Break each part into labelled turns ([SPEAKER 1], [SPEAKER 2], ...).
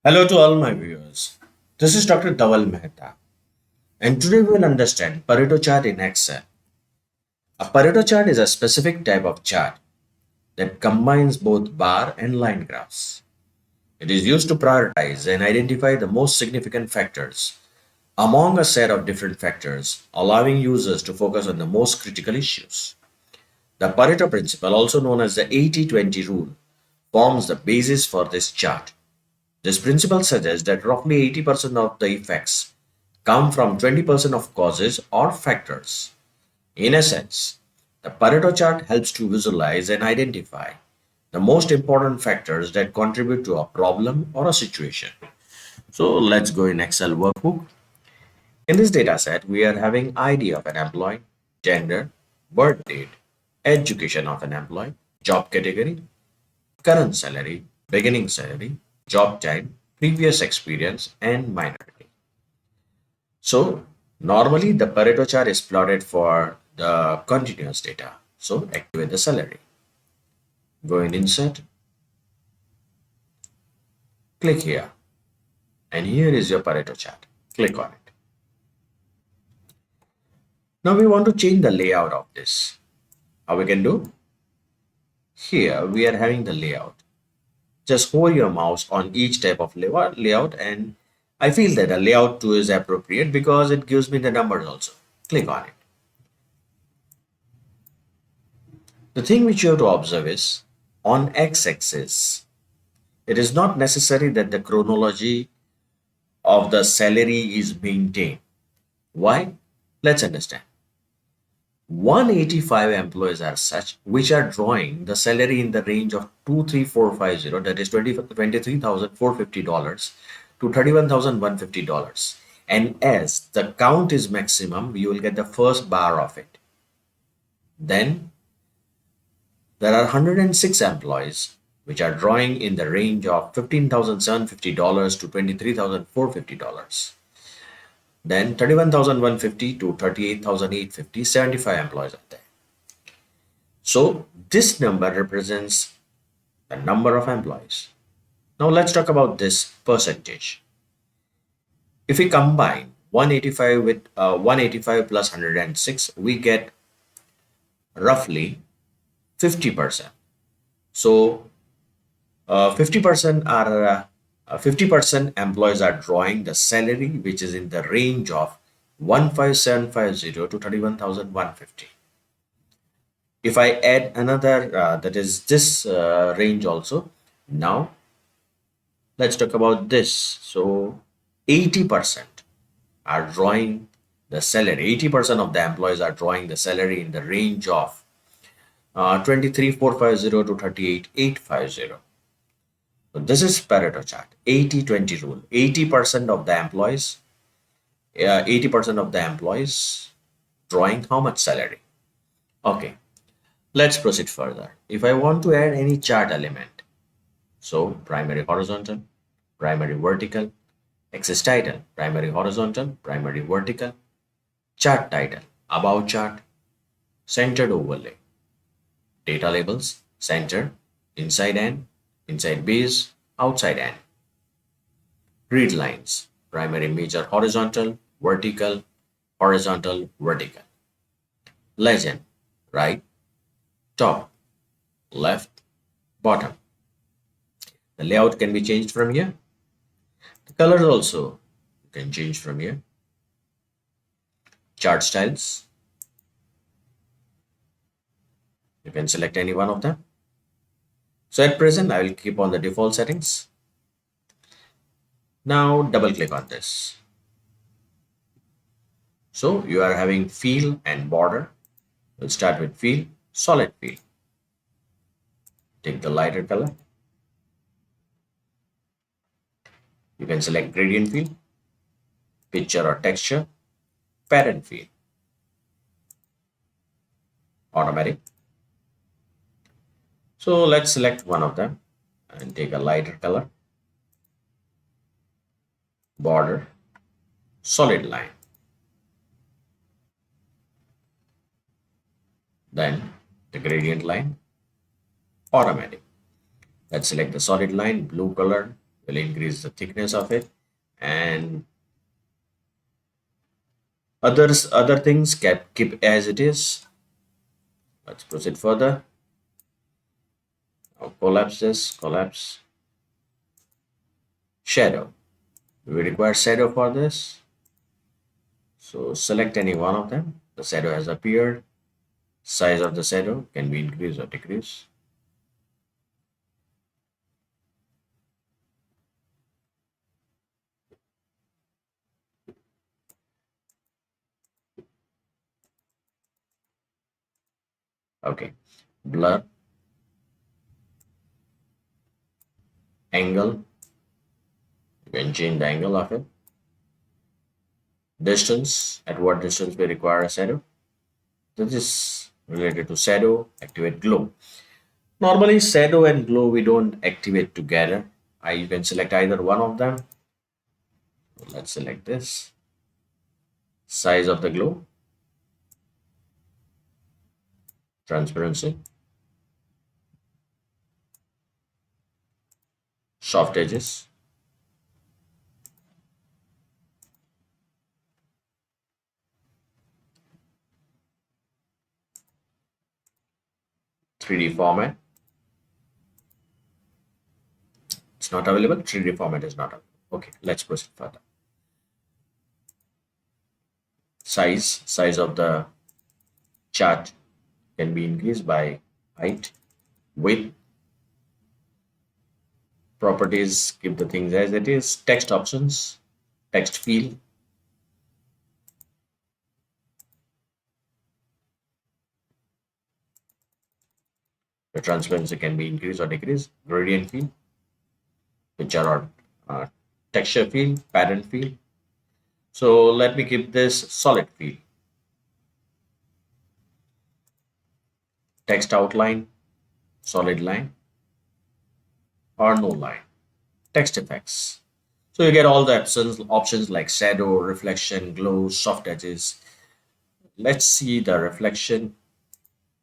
[SPEAKER 1] Hello to all my viewers. This is Dr. Dhaval Maheta, and today we will understand Pareto chart in Excel. A Pareto chart is a specific type of chart that combines both bar and line graphs. It is used to prioritize and identify the most significant factors among a set of different factors, allowing users to focus on the most critical issues. The Pareto principle, also known as the 80-20 rule, forms the basis for this chart. This principle suggests that roughly 80% of the effects come from 20% of causes or factors. In a sense, the Pareto chart helps to visualize and identify the most important factors that contribute to a problem or a situation. So let's go in Excel workbook. In this data set, we are having ID of an employee, gender, birth date, education of an employee, job category, current salary, beginning salary, job time, previous experience, and minority. So normally the Pareto chart is plotted for the continuous data. So activate the salary. Go in insert, click here, and here is your Pareto chart. Click on it. Now we want to change the layout of this. How we can do? Here we are having the layout. Just hold your mouse on each type of layout, and I feel that a layout 2 is appropriate because it gives me the numbers also. Click on it. The thing which you have to observe is on x-axis, it is not necessary that the chronology of the salary is maintained. Why? Let's understand. 185 employees are such which are drawing the salary in the range of 23450, that is $23,450 to $31,150. And as the count is maximum, you will get the first bar of it. Then there are 106 employees which are drawing in the range of $15,750 to $23,450. Then 31,150 to 38,850, 75 employees are there. So this number represents the number of employees. Now let's talk about this percentage. If we combine 185 with 185 plus 106, we get roughly 50%. So 50% are 50% employees are drawing the salary which is in the range of 15750 to 31,150. If I add another, that is this range also. Now let's talk about this. So 80% are drawing the salary. 80% of the employees are drawing the salary in the range of 23,450 to 38,850. So this is Pareto chart, 80-20 rule. 80% of the employees, 80% of the employees drawing how much salary? Okay, let's proceed further. If I want to add any chart element, so primary horizontal, primary vertical, axis title, primary horizontal, primary vertical, chart title, about chart, centered overlay, data labels, center, inside and, inside base, outside and. Grid lines, primary major horizontal, vertical, horizontal, vertical. Legend, right, top, left, bottom. The layout can be changed from here. The colors also you can change from here. Chart styles, you can select any one of them. So at present, I will keep on the default settings. Now double click on this. So you are having fill and border. We'll start with fill, solid fill. Take the lighter color. You can select gradient fill, picture or texture, parent fill, automatic. So let's select one of them and take a lighter color, border, solid line. Then the gradient line, automatic. Let's select the solid line, blue color will increase the thickness of it, and other things keep as it is. Let's proceed further. Now collapse this, collapse shadow. We require shadow for this. So select any one of them. The shadow has appeared. Size of the shadow can be increased or decreased. Okay. Blur, angle. You can change the angle of it. Distance. At what distance we require a shadow. This is related to shadow. Activate glow. Normally, shadow and glow we don't activate together. You can select either one of them. Let's select this. Size of the glow, transparency, soft edges, 3D format. It's not available. 3D format is not available. Okay, let's proceed further. Size of the chart can be increased by height, width, properties, keep the things as it is, text options, text field, the transparency can be increased or decreased, gradient field, picture or texture field, pattern field. So let me keep this solid field, text outline, solid line, or no line, text effects. So you get all the options like shadow, reflection, glow, soft edges. Let's see the reflection,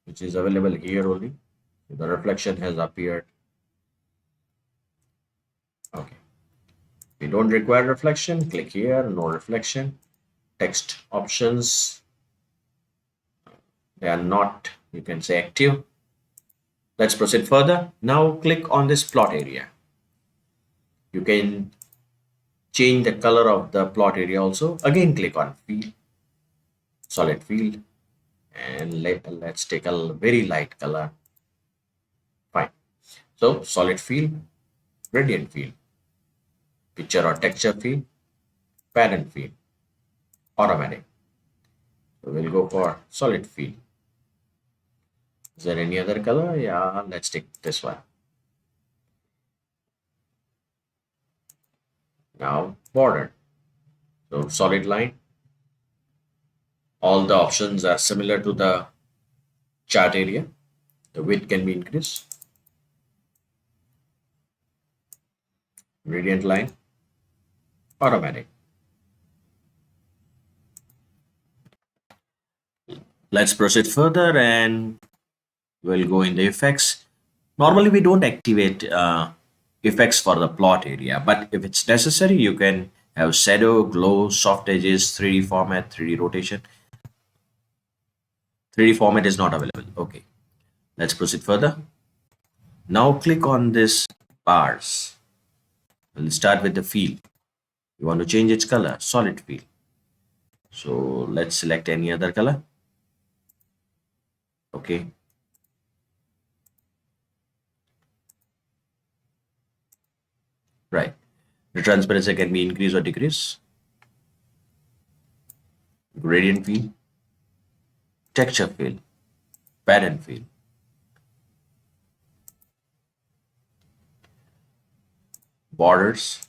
[SPEAKER 1] which is available here only. The reflection has appeared. Okay. We don't require reflection. Click here, no reflection. Text options, they are not, you can say, active. Let's proceed further. Now click on this plot area. You can change the color of the plot area also. Again, click on field, solid field, and let's take a very light color. Fine. So solid field, gradient field, picture or texture field, pattern field, automatic. So we'll go for solid field. Is there any other color? Yeah, let's take this one. Now border. So solid line. All the options are similar to the chart area. The width can be increased. Gradient line, automatic. Let's proceed further and we'll go in the effects. Normally, we don't activate effects for the plot area, but if it's necessary, you can have shadow, glow, soft edges, 3D format, 3D rotation. 3D format is not available. Okay, let's proceed further. Now click on this bars. We'll start with the field. You want to change its color, solid field. So let's select any other color. Okay. Right. The transparency can be increased or decreased. Gradient field, texture field, pattern field, borders,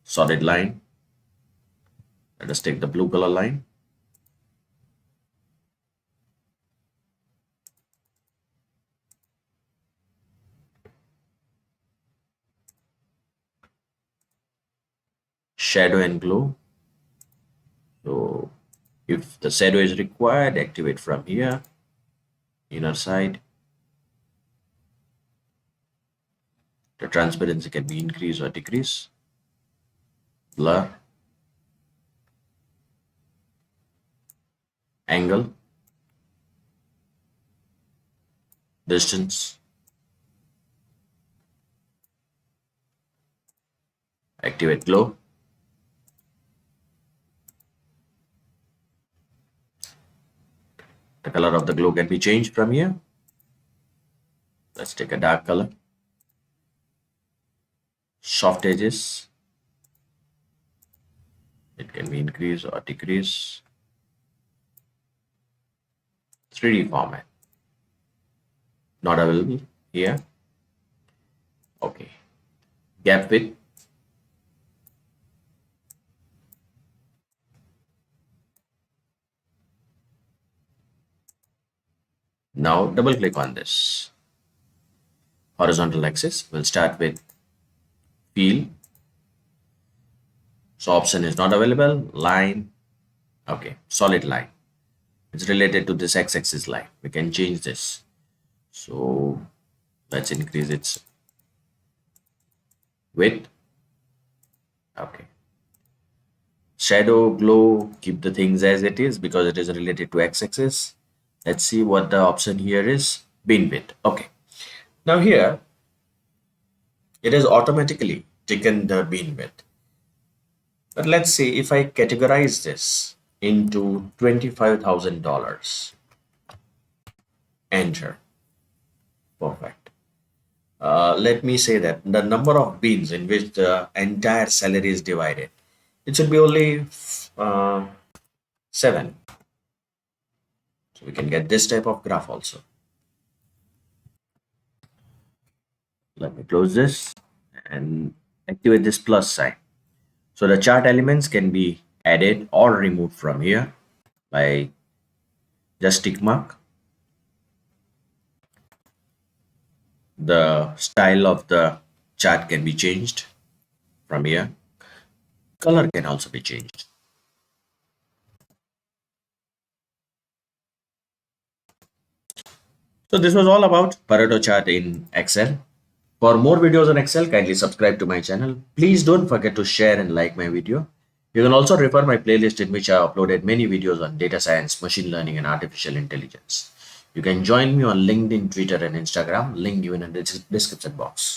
[SPEAKER 1] solid line. Let us take the blue color line. Shadow and glow. So if the shadow is required, activate from here, inner side. The transparency can be increased or decreased. Blur, angle, distance, activate glow. The color of the glow can be changed from here. Let's take a dark color. Soft edges, it can be increased or decreased. 3D format, not available here. Okay. Gap width, now double click on this horizontal axis. We'll start with field. So option is not available. Line, okay, solid line. It's related to this x-axis line. We can change this. So let's increase its width. Okay. Shadow, glow, keep the things as it is because it is related to x-axis. Let's see what the option here is. Bin width. Okay. Now here, it has automatically taken the bin width. But let's see if I categorize this into $25,000. Enter. Perfect. Let me say that the number of bins in which the entire salary is divided, it should be only 7. So we can get this type of graph also. Let me close this and activate this plus sign. So the chart elements can be added or removed from here by just tick mark. The style of the chart can be changed from here. Color can also be changed. So this was all about Pareto chart in Excel. For more videos on Excel, kindly subscribe to my channel. Please don't forget to share and like my video. You can also refer my playlist in which I uploaded many videos on data science, machine learning and artificial intelligence. You can join me on LinkedIn, Twitter and Instagram, link given in the description box.